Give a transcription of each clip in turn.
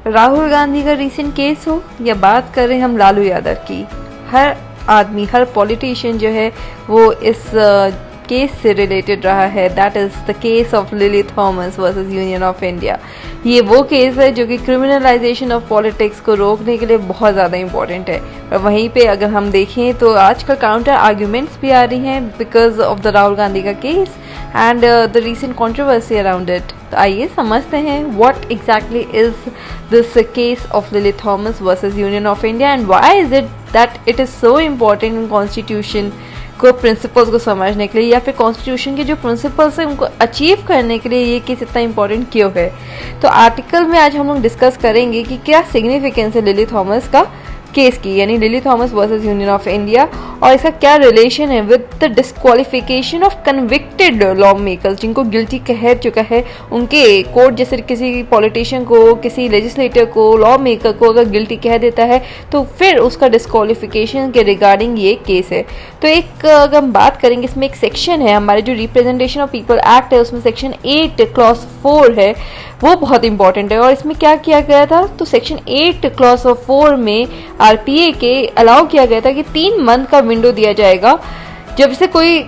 राहुल गांधी का recent case हो या बात करें हम लालू यादव की, हर आदमी, हर पॉलिटिशियन जो है वो इस केस से रिलेटेड रहा है। That is the case of Lily Thomas versus Union of India. ये वो केस है जो कि क्रिमिनलाइजेशन ऑफ पॉलिटिक्स को रोकने के लिए बहुत ज़्यादा इंपॉर्टेंट है। और वहीं पे अगर हम देखें तो आजकल काउंटर आर्ग्यूमेंट्स भी आ रही हैं because of the Rahul Gandhi का case and the recent controversy around it. तो आइए समझते हैं what exactly is this case of Lily Thomas versus Union of India and why is it that it is so important in constitution को principles को समझने के लिए, या फिर कॉन्स्टिट्यूशन के जो प्रिंसिपल्स हैं उनको अचीव करने के लिए ये केस इतना इंपॉर्टेंट क्यों है। तो आर्टिकल में आज हम लोग डिस्कस करेंगे कि क्या सिग्निफिकेंस है लिली थॉमस का केस की, यानी lily Thomas versus Union of India, और इसका क्या रिलेशन है with the disqualification of convicted law makers जिनको गिल्टी कह चुका है उनके कोर्ट। जैसे किसी पॉलिटिशियन को, किसी लेजिस्लेटर को, लॉ मेकर को अगर गिल्टी कह देता है तो फिर उसका डिस्क्वालिफिकेशन के रिगार्डिंग ये केस है। तो एक अगर हम बात करेंगे, इसमें एक सेक्शन है हमारे जो रिप्रेजेंटेशन ऑफ पीपल एक्ट है, उसमें सेक्शन 8 क्लॉज 4 है, वो बहुत इंपॉर्टेंट है। और इसमें क्या किया गया था, तो सेक्शन 8 क्लॉज 4 में आरपीए के अलाउ किया गया था कि 3 मंथ का विंडो दिया जाएगा जब से कोई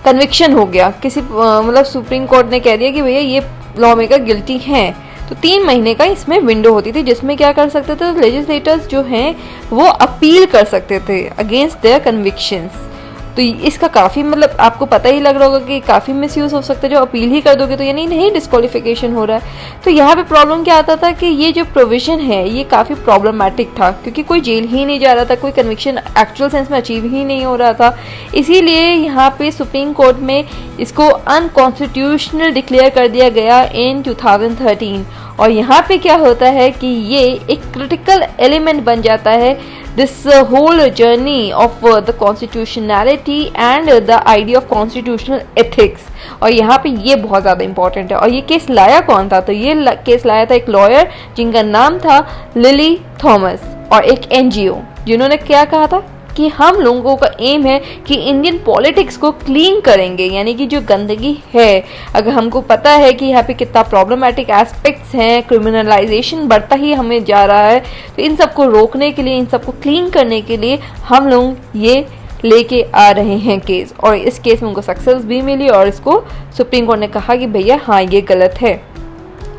कन्विक्शन हो गया, किसी मतलब सुप्रीम कोर्ट ने कह दिया कि भैया ये लॉ मेकर गिल्टी हैं, तो 3 महीने का इसमें विंडो होती थी जिसमें क्या कर सकते थे, लेजिस्लेटर्स जो हैं वो अपील कर सकते थे अगेंस्ट देयर कन्विक्शंस। तो इसका काफ़ी मतलब आपको पता ही लग रहा होगा कि काफ़ी मिसयूज हो सकता है। जो अपील ही कर दोगे तो यानी नहीं डिस्क्वालिफिकेशन हो रहा है। तो यहाँ पे प्रॉब्लम क्या आता था कि ये जो प्रोविजन है ये काफ़ी प्रॉब्लमेटिक था क्योंकि कोई जेल ही नहीं जा रहा था, कोई कन्विक्शन एक्चुअल सेंस में अचीव ही नहीं हो रहा था। इसीलिए यहाँ पे सुप्रीम कोर्ट में इसको अनकॉन्स्टिट्यूशनल डिक्लेयर कर दिया गया इन 2013। और यहाँ पे क्या होता है कि ये एक क्रिटिकल एलिमेंट बन जाता है this whole journey of the constitutionality and the idea of constitutional ethics. और यहाँ पे ये बहुत ज़्यादा इंपॉर्टेंट है। और ये केस लाया कौन था, तो ये केस लाया था एक लॉयर जिनका नाम था लिली थॉमस, और एक एनजीओ जिन्होंने क्या कहा था कि हम लोगों का एम है कि इंडियन पॉलिटिक्स को क्लीन करेंगे, यानी कि जो गंदगी है, अगर हमको पता है कि यहाँ पे कितना प्रॉब्लमेटिक एस्पेक्ट्स हैं, क्रिमिनलाइजेशन बढ़ता ही हमें जा रहा है, तो इन सबको रोकने के लिए, इन सबको क्लीन करने के लिए हम लोग ये लेके आ रहे हैं केस। और इस केस में उनको सक्सेस भी मिली और इसको सुप्रीम कोर्ट ने कहा कि भैया हाँ ये गलत है।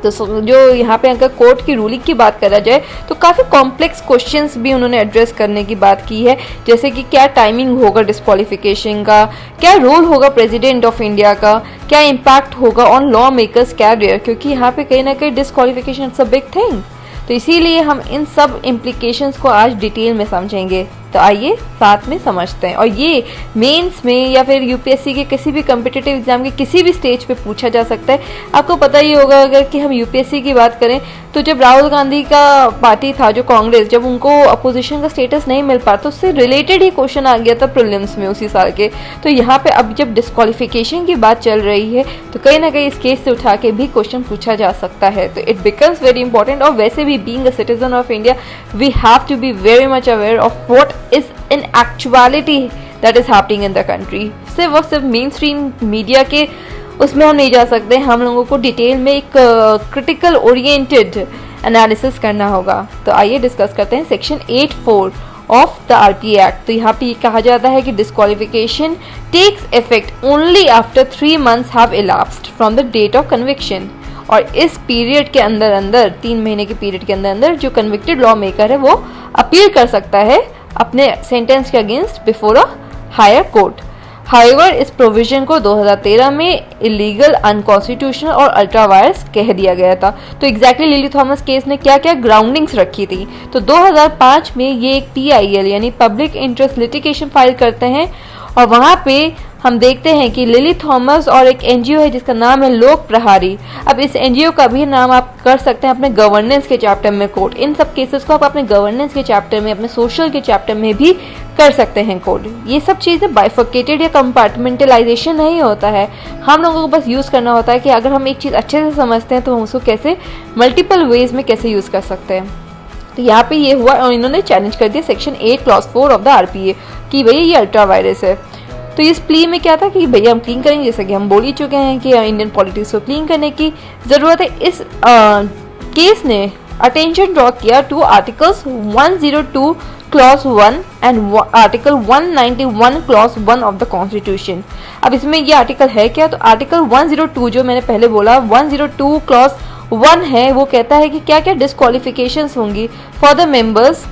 तो जो यहाँ पे अगर कोर्ट की रूलिंग की बात करा जाए तो काफ़ी कॉम्प्लेक्स क्वेश्चंस भी उन्होंने एड्रेस करने की बात की है, जैसे कि क्या टाइमिंग होगा डिस्क्वालिफिकेशन का, क्या रोल होगा प्रेसिडेंट ऑफ इंडिया का, क्या इम्पैक्ट होगा ऑन लॉ मेकर्स कैरियर, क्योंकि यहाँ पे कहीं ना कहीं disqualification it's a big thing. तो इसीलिए हम इन सब इम्प्लीकेशंस को आज डिटेल में समझेंगे। तो आइए साथ में समझते हैं। और ये मेंस में या फिर यूपीएससी के किसी भी कॉम्पिटिटिव एग्जाम के किसी भी स्टेज पे पूछा जा सकता है। आपको पता ही होगा अगर कि हम यूपीएससी की बात करें तो जब राहुल गांधी का पार्टी था जो कांग्रेस, जब उनको अपोजिशन का स्टेटस नहीं मिल पाता तो उससे रिलेटेड ही क्वेश्चन आ गया था प्रीलिम्स में उसी साल के। तो यहाँ पे अब जब डिस्क्वालिफिकेशन की बात चल रही है तो कहीं ना कहीं इस केस से उठा के भी क्वेश्चन पूछा जा सकता है। तो इट बिकम्स वेरी इंपॉर्टेंट। और वैसे भी being a citizen of India we have to be very much aware of what is in actuality that is happening in the country। सिर्फ मेन स्ट्रीम मीडिया के उसमें हम नहीं जा सकते, हम लोगों को डिटेल में एक क्रिटिकल ओरिएंटेड एनालिसिस करना होगा। तो आइए डिस्कस करते हैं section 8(4) of the RPA act. तो यहाँ पे ये कहा जाता है कि disqualification takes effect only after 3 months have elapsed from the date of conviction. और इस पीरियड के अंदर 3 महीने के पीरियड के अंदर जो कन्विक्टेड लॉ मेकर है वो अपील कर सकता है अपने सेंटेंस के against before a higher court. However इस प्रोविजन को 2013 में इलीगल, अनकॉन्स्टिट्यूशनल और अल्ट्रा वायरस कह दिया गया था। तो एग्जैक्टली लिली थॉमस केस ने क्या क्या ग्राउंडिंग्स रखी थी, तो 2005 में ये एक PIL यानी पब्लिक इंटरेस्ट लिटिगेशन फाइल करते हैं। और वहाँ पे हम देखते हैं कि लिली थॉमस और एक एनजीओ है जिसका नाम है लोक प्रहारी। अब इस एनजीओ का भी नाम आप कर सकते हैं अपने गवर्नेंस के चैप्टर में कोर्ट। इन सब केसेस को आप अपने गवर्नेंस के चैप्टर में, अपने सोशल के चैप्टर में भी कर सकते हैं कोर्ट। ये सब चीज़ें बाइफर्केटेड या कंपार्टमेंटलाइजेशन नहीं होता है, हम लोगों को बस यूज़ करना होता है कि अगर हम एक चीज़ अच्छे से समझते हैं तो हम उसको कैसे मल्टीपल वेज में कैसे यूज़ कर सकते हैं। तो यहाँ पे ये हुआ और इन्होंने चैलेंज कर दिया सेक्शन 8(4) ऑफ द आरपीए कि भैया ये अल्ट्रा वायरस है। तो इस प्ली में क्या था कि भैया हम क्लीन करेंगे, जैसा कि हम बोल ही चुके हैं कि इंडियन पॉलिटिक्स को क्लीन करने की ज़रूरत है। इस केस ने अटेंशन ड्रॉ किया to articles 102 clause 1 and article 191 clause 1 of the constitution. अब इसमें ये आर्टिकल है क्या, तो आर्टिकल 102 जो मैंने पहले बोला 102 क्लॉज 1 है, वो कहता है कि क्या क्या डिस्क्वालिफिकेशंस होंगी for the members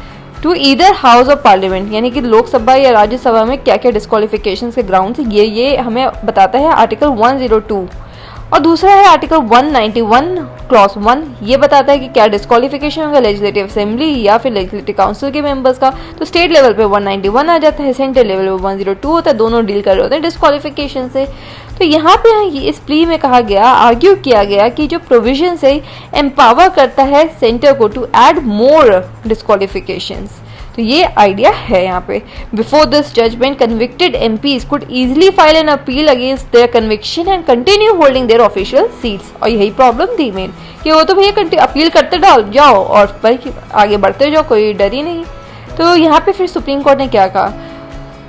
to either house of parliament, यानी कि लोकसभा या राज्यसभा में क्या क्या डिस्क्वालिफिकेशंस के ग्राउंड से ये हमें बताता है आर्टिकल 102। और दूसरा है आर्टिकल 191 क्लॉज 1, ये बताता है कि क्या डिस्क्वालिफिकेशन होगा लेजिस्लेटिव असेंबली या फिर लेजिस्लेटिव काउंसिल के मेंबर्स का। तो स्टेट लेवल पे 191 आ जाता है, सेंट्रल लेवल पे 102 होता है, दोनों डील कर रहे होते हैं डिस्क्वालिफिकेशन से। तो यहाँ पे इस प्ली में कहा गया, आर्ग्यू किया गया कि जो प्रोविजन से एम्पावर करता है सेंटर को टू ऐड मोर डिस्क्वालिफिकेशंस। तो ये आइडिया है यहाँ पे। Before this judgment convicted MPs could easily file an appeal against their conviction and continue holding their official seats. और यही प्रॉब्लम थी मेन, कि वो तो भैया अपील करते जाओ और आगे बढ़ते जाओ, कोई डर ही नहीं। तो यहाँ पे फिर सुप्रीम कोर्ट ने क्या कहा,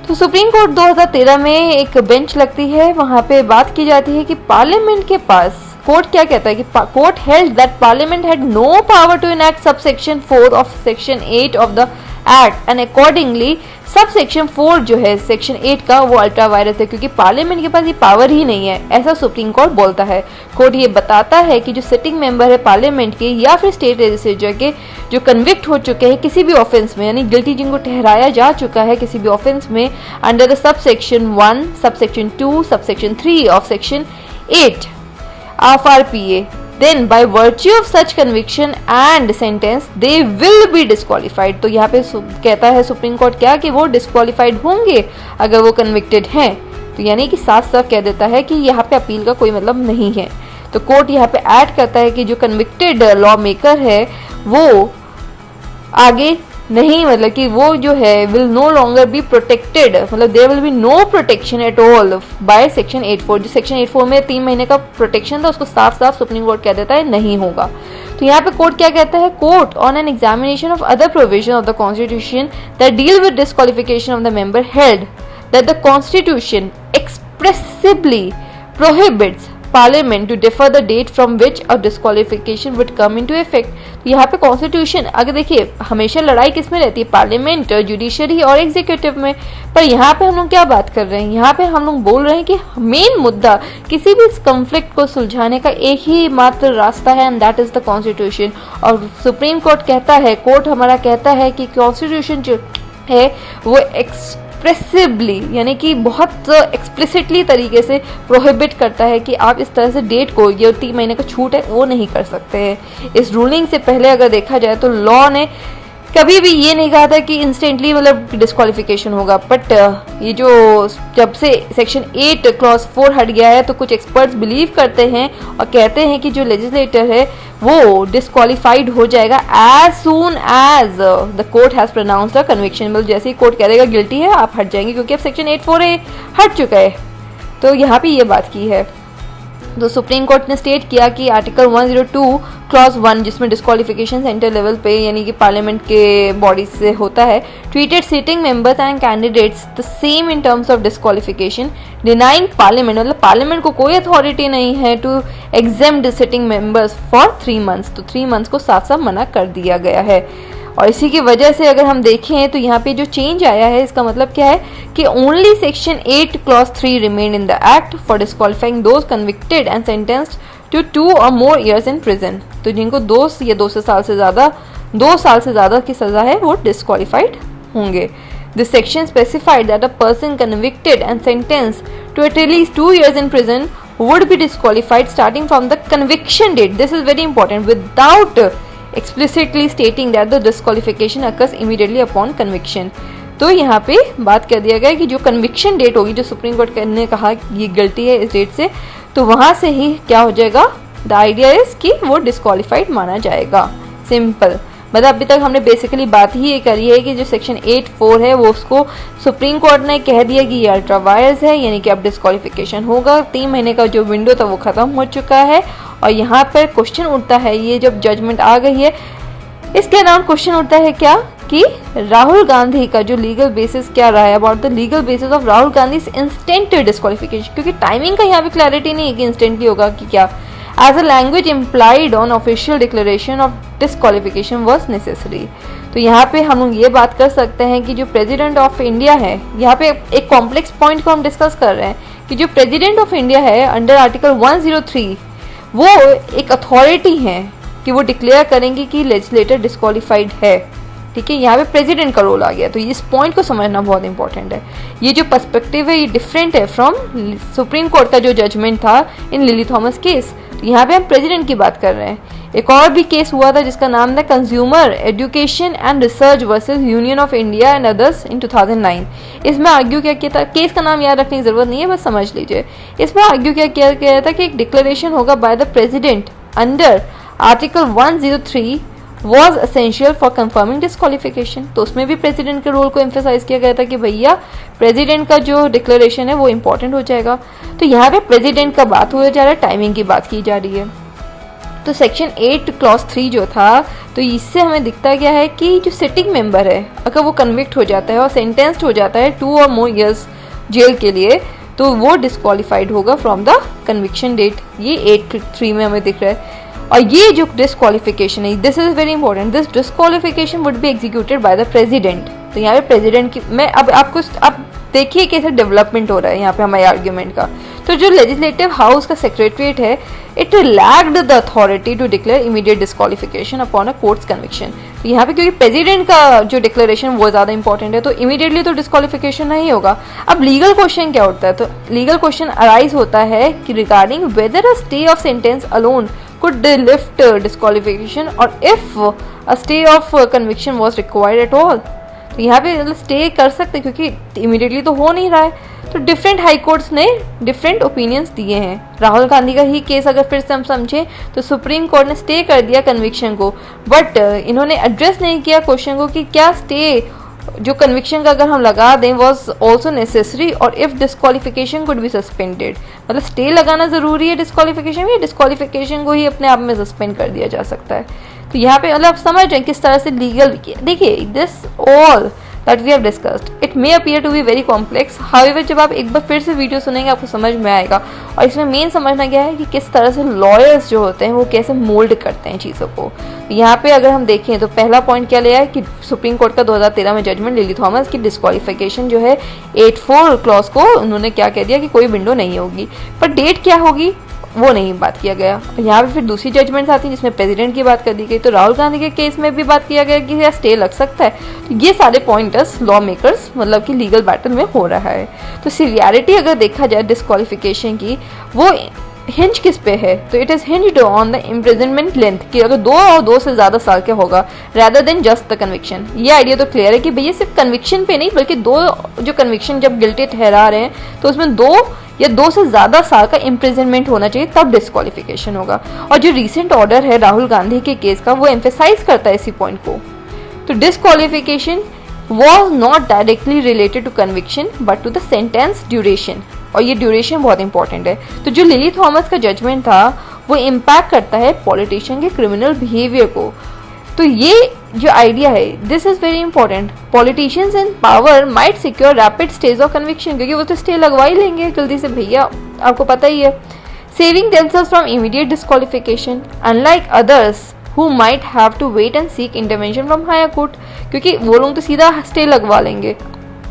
तो सुप्रीम कोर्ट 2013 में एक बेंच लगती है, वहां पे बात की जाती है कि पार्लियामेंट के पास, कोर्ट क्या कहता है कि court held that parliament had no power to enact subsection 4 of section 8 of the act and accordingly subsection 4 जो है सेक्शन 8 का वो अल्ट्रा वायरस है, क्योंकि पार्लियामेंट के पास ये पावर ही नहीं है, ऐसा सुप्रीम कोर्ट बोलता है। कोर्ट ये बताता है कि जो सिटिंग मेंबर है पार्लियामेंट के या फिर स्टेट लेजिस्लेचर के जो कन्विक्ट हो चुके हैं किसी भी ऑफेंस में, यानी गिल्टी जिनको ठहराया जा चुका है किसी भी ऑफेंस में under the sub section 1, sub section 2, sub section 3 of section 8 of RPA, then by virtue of such conviction and sentence they will be disqualified। तो यहाँ पे कहता है सुप्रीम कोर्ट क्या कि वो डिस्क्वालिफाइड होंगे अगर वो कन्विक्टेड हैं। तो यानी कि साफ साफ कह देता है कि यहाँ पे अपील का कोई मतलब नहीं है। तो कोर्ट यहाँ पे ऐड करता है कि जो कन्विक्टेड लॉ मेकर है वो आगे नहीं, मतलब कि वो जो है will no longer be protected, मतलब there will be no protection at all by section 84। जो सेक्शन 84 में 3 महीने का प्रोटेक्शन था उसको साफ साफ सुप्रीम कोर्ट कह देता है नहीं होगा। तो यहाँ पे कोर्ट क्या कहता है, court on an examination of other provision of the constitution that deal with disqualification of the member held that the constitution expressively prohibits parliament to defer the date from which a disqualification would come into effect. तो यहाँ पे constitution, अगर देखिए हमेशा लड़ाई किस में रहती है, पार्लियामेंट, जुडिशरी और एग्जीक्यूटिव में, पर यहाँ पे हम लोग क्या बात कर रहे हैं, यहाँ पे हम लोग बोल रहे हैं कि मेन मुद्दा किसी भी कॉन्फ्लिक्ट को सुलझाने का एक ही मात्र रास्ता है and that is the constitution. और सुप्रीम कोर्ट कहता है, कोर्ट हमारा कहता है कि कॉन्स्टिट्यूशन जो है वो एक्सप्रेसिवली यानी कि बहुत एक्सप्लिसिटली तरीके से प्रोहिबिट करता है कि आप इस तरह से डेट को, ये 3 महीने का छूट है, वो नहीं कर सकते हैं। इस रूलिंग से पहले अगर देखा जाए तो लॉ ने कभी भी ये नहीं कहा था कि इंस्टेंटली मतलब डिस्क्वालिफिकेशन होगा, बट ये जो जब से सेक्शन 8 क्लॉज 4 हट गया है तो कुछ एक्सपर्ट्स बिलीव करते हैं और कहते हैं कि जो लेजिस्लेटर है वो डिस्क्वालिफाइड हो जाएगा as soon as the court has pronounced the conviction. मतलब जैसे ही कोर्ट कह देगा गिल्टी है आप हट जाएंगे, क्योंकि अब सेक्शन 8(4) हट चुका है। तो यहाँ पे ये बात की है। तो सुप्रीम कोर्ट ने स्टेट किया कि आर्टिकल 102 क्लॉज 1 जिसमें डिस्क्वालिफिकेशन सेंटर लेवल पे यानी कि पार्लियामेंट के बॉडी से होता है, treated sitting members and candidates the same in terms of disqualification, denying parliament, मतलब पार्लियामेंट को कोई अथॉरिटी नहीं है to exempt sitting members for 3 months. तो 3 मंथ्स को साफ साफ मना कर दिया गया है। और इसी की वजह से अगर हम देखें तो यहाँ पे जो चेंज आया है इसका मतलब क्या है कि only section 8 clause 3 remain in the act for disqualifying those convicted and sentenced to 2 or more years in prison। तो जिनको 2 या 2 साल से ज्यादा की सजा है वो डिस्क्वालिफाइड होंगे। This section specified that a person convicted and sentenced to at least 2 years in prison would be disqualified starting from the conviction date. This is very important, without explicitly stating that the disqualification occurs immediately upon conviction। तो यहाँ पे बात कर दिया गया कि जो conviction date होगी, जो सुप्रीम कोर्ट ने कहा ये गलती है इस डेट से, तो वहां से ही क्या हो जाएगा, द आइडिया इज कि वो डिस्क्वालिफाइड माना जाएगा। सिंपल, मतलब अभी तक हमने बेसिकली बात ही ये करी है कि जो सेक्शन 8(4) है वो उसको सुप्रीम कोर्ट ने कह दिया कि ये अल्ट्रा वायरस है, यानी कि अब डिस्क्वालिफिकेशन होगा। 3 महीने का जो विंडो था वो खत्म हो चुका है। और यहाँ पर क्वेश्चन उठता है, ये जब जजमेंट आ गई है इसके अलावा क्वेश्चन उठता है क्या कि राहुल गांधी का जो लीगल बेसिस क्या रहा है, about the legal basis of Rahul Gandhi instant disqualification, क्योंकि टाइमिंग का यहाँ पे क्लैरिटी नहीं है कि इंस्टेंटली होगा कि क्या। as a language implied on official declaration of disqualification was necessary। तो यहाँ पे हम लोग ये बात कर सकते हैं कि जो प्रेसिडेंट ऑफ इंडिया है, यहाँ पे एक कॉम्प्लेक्स पॉइंट को हम डिस्कस कर रहे हैं कि जो प्रेसिडेंट ऑफ इंडिया है अंडर आर्टिकल 103 वो एक अथॉरिटी है कि वो डिक्लेयर करेंगे कि लेजिस्लेटर डिस्क्वालिफाइड है। ठीक है, यहाँ पे प्रेसिडेंट का रोल आ गया। तो इस पॉइंट को समझना बहुत इंपॉर्टेंट है। ये जो पर्सपेक्टिव है ये डिफरेंट है फ्रॉम सुप्रीम कोर्ट का जो जजमेंट था इन लिली थॉमस केस। यहाँ पे हम प्रेसिडेंट की बात कर रहे हैं। एक और भी केस हुआ था जिसका नाम था consumer education and research versus Union of India and others in 2009। इसमें आर्ग्यू क्या किया था, केस का नाम याद रखने की जरूरत नहीं है, बस समझ लीजिए। इसमें आर्ग्यू क्या किया गया था कि एक डिक्लेरेशन होगा by the president under article 103 was essential for confirming disqualification। तो उसमें भी प्रेसिडेंट के रोल को एम्फेसाइज किया गया था कि भैया प्रेसिडेंट का जो डिक्लेरेशन है वो इंपॉर्टेंट हो जाएगा। तो यहाँ पे प्रेसिडेंट का बात हो जा रहा है, टाइमिंग की बात की जा रही है। तो सेक्शन 8 क्लॉज 3 जो था, तो इससे हमें दिखता क्या है कि जो सिटिंग मेंबर है अगर वो कन्विक्ट हो जाता है और सेंटेंस्ड हो जाता है 2 और मोर ईयर्स जेल के लिए, तो वो डिस्क्वालिफाइड होगा फ्रॉम द कन्विक्शन डेट। ये 8(3) में हमें दिख रहा है। और ये जो डिस्क्वालिफिकेशन है, this is very important, this disqualification would be executed by the president. तो यहाँ पे प्रेसिडेंट की मैं अब आपको आप देखिए कैसे डेवलपमेंट हो रहा है यहाँ पे हमारे आर्ग्यूमेंट का। तो जो लेजिस्लेटिव हाउस का सेक्रेटरीट है, it lacked the authority to declare immediate disqualification upon a court's conviction. तो यहाँ पे क्योंकि प्रेसिडेंट का जो डिक्लेरेशन वो ज्यादा इंपॉर्टेंट है, तो इमीडिएटली तो डिस्क्वालिफिकेशन नहीं होगा। अब लीगल क्वेश्चन क्या होता है, तो लीगल क्वेश्चन अराइज होता है कि regarding weather a stay of sentence alone could lift disqualification or if a stay of conviction was required at all। तो यहाँ पे मतलब स्टे कर सकते क्योंकि इमीडिएटली तो हो नहीं रहा है। तो डिफरेंट हाई कोर्ट्स ने डिफरेंट ओपिनियंस दिए हैं। राहुल गांधी का ही केस अगर फिर से हम समझें तो सुप्रीम कोर्ट ने स्टे कर दिया कन्विक्शन को, बट इन्होंने एड्रेस नहीं किया क्वेश्चन को कि क्या स्टे जो कन्विक्शन का अगर हम लगा दें वॉज ऑल्सो नेसेसरी और if disqualification could be suspended. मतलब स्टे लगाना जरूरी है डिस्क्वालिफिकेशन में, डिस्क्वालिफिकेशन को ही अपने आप में सस्पेंड कर दिया जा सकता है। तो यहाँ पे मतलब समझ रहे हैं किस तरह से लीगल, देखिए this all that we have discussed it may appear to be very complex, however जब आप एक बार फिर से वीडियो सुनेंगे आपको समझ में आएगा। और इसमें मेन समझना क्या है कि किस तरह से लॉयर्स जो होते हैं वो कैसे मोल्ड करते हैं चीज़ों को। यहाँ पे अगर हम देखें तो पहला पॉइंट क्या लिया है कि सुप्रीम कोर्ट का 2013 में जजमेंट लिली थॉमस की डिस्क्वालिफिकेशन जो है 8(4) क्लॉज को उन्होंने क्या कह दिया कि कोई विंडो नहीं होगी, पर डेट क्या होगी वो नहीं बात किया गया। यहाँ पे फिर दूसरी जजमेंट्स आती हैं जिसमें प्रेसिडेंट की बात कर दी गई। तो राहुल गांधी के केस में भी बात किया गया कि यार स्टे लग सकता है। तो ये सारे पॉइंटर्स लॉ मेकर्स मतलब कि लीगल बैटल में हो रहा है। तो सीवियरिटी अगर देखा जाए डिस्क्वालिफिकेशन की, वो हिंज किस पे है, तो it is hinged on the imprisonment length कि अगर 2 और 2 से ज्यादा साल का होगा rather than just the conviction. ये आइडिया तो क्लियर है कि भैया सिर्फ कन्विक्शन पे नहीं बल्कि 2 जो कन्विक्शन जब गिल्टी ठहरा रहे हैं तो उसमें 2 या 2 से ज्यादा साल का इम्प्रिजनमेंट होना चाहिए तब डिस्क्वालिफिकेशन होगा। और जो रिसेंट ऑर्डर है राहुल गांधी के केस का वो एम्फेसाइज करता है इसी पॉइंट को। तो disqualification was not directly related to conviction but to the sentence duration, और ये ड्यूरेशन बहुत इंपॉर्टेंट है। तो जो लिली थॉमस का जजमेंट था वो इम्पैक्ट करता है पॉलिटिशियन के क्रिमिनल बिहेवियर को। तो ये जो आइडिया है this is very important. Politicians in power might secure rapid stage of conviction, क्योंकि वो तो स्टे लगवा ही लेंगे जल्दी से, भैया आपको पता ही है। Saving themselves from immediate disqualification unlike others who might have to wait and seek intervention from higher court, क्योंकि वो लोग तो सीधा स्टे लगवा लेंगे।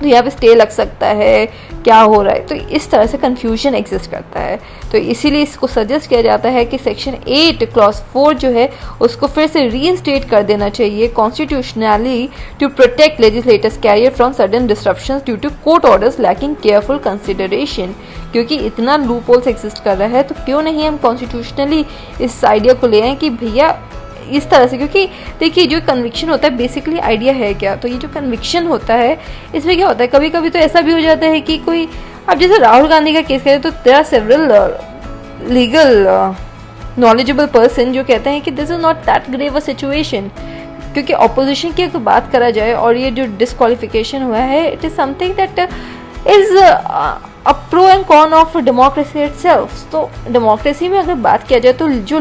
तो यहाँ पे स्टे लग सकता है, क्या हो रहा है, तो इस तरह से कंफ्यूजन एग्जिस्ट करता है। तो इसीलिए इसको सजेस्ट किया जाता है कि सेक्शन 8 क्लॉज 4 जो है उसको फिर से रीइंस्टेट कर देना चाहिए constitutionally to protect legislators career from sudden disruptions due to court orders lacking careful consideration. क्योंकि इतना लूप होल्स एग्जिस्ट कर रहा है तो क्यों नहीं हम कॉन्स्टिट्यूशनली इस आइडिया को ले आए कि भैया इस तरह से, क्योंकि देखिए जो कन्विक्शन होता है बेसिकली आइडिया है क्या, तो ये जो कन्विक्शन होता है इसमें क्या होता है कभी कभी तो ऐसा भी हो जाता है कि कोई, अब जैसे राहुल गांधी का केस करें तो there are several legal knowledgeable person जो कहते हैं कि this is not that grave a situation, क्योंकि ऑपोजिशन की अगर बात करा जाए और ये जो डिस्क्वालिफिकेशन हुआ है it is something that is a pro and con of democracy itself. तो डेमोक्रेसी में अगर बात किया जाए तो जो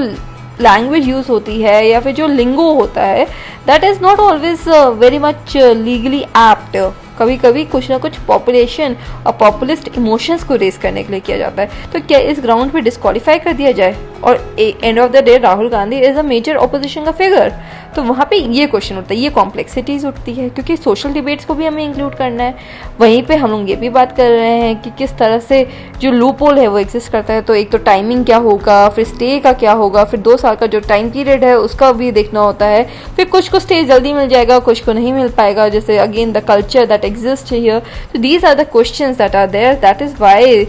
लैंग्वेज यूज होती है या फिर जो लिंगो होता है that is not always very much legally apt. कभी कभी कुछ ना कुछ पॉपुलेशन और पॉपुलिस्ट इमोशंस को रेस करने के लिए किया जाता है। तो क्या इस ग्राउंड पे डिस्क्वालीफाई कर दिया जाए? और end of the day Rahul Gandhi is a major opposition का फिगर। तो वहाँ पे ये क्वेश्चन उठता है, ये कॉम्प्लेक्सिटीज उठती है, क्योंकि सोशल डिबेट्स को भी हमें इंक्लूड करना है। वहीं पे हम लोग ये भी बात कर रहे हैं कि किस तरह से जो लूप होल है वो एग्जिस्ट करता है। तो एक तो टाइमिंग क्या होगा, फिर स्टे का क्या होगा, फिर 2 साल का जो टाइम पीरियड है उसका भी देखना होता है। फिर कुछ को स्टे जल्दी मिल जाएगा, कुछ को नहीं मिल पाएगा, जैसे again the culture that exist here. तो these are the questions that are there, that is why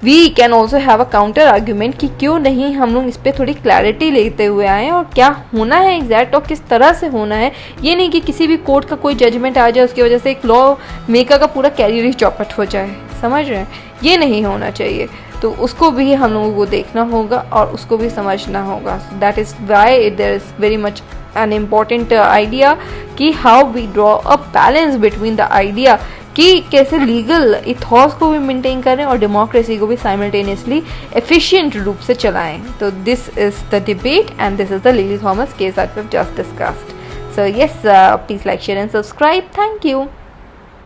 we can also have a counter argument कि क्यों नहीं हम लोग इस पर थोड़ी क्लैरिटी लेते हुए आए और क्या होना है एग्जैक्ट और किस तरह से होना है। ये नहीं कि किसी भी कोर्ट का कोई जजमेंट आ जाए उसकी वजह से एक लॉ मेकर का पूरा कैरियर ही चौपट हो जाए, समझ रहे हैं? ये नहीं होना चाहिए। तो उसको भी हम लोगों को देखना होगा और उसको भी समझना होगा। That is why there is very much an important idea कि how we draw a balance between the idea कि कैसे लीगल इथॉस को भी मेंटेन करें और डेमोक्रेसी को भी साइमल्टेनियसली एफिशिएंट रूप से चलाएं। तो this is the debate and this is the Lily Thomas case that we have just discussed. So yes, please like, share and subscribe. Thank you.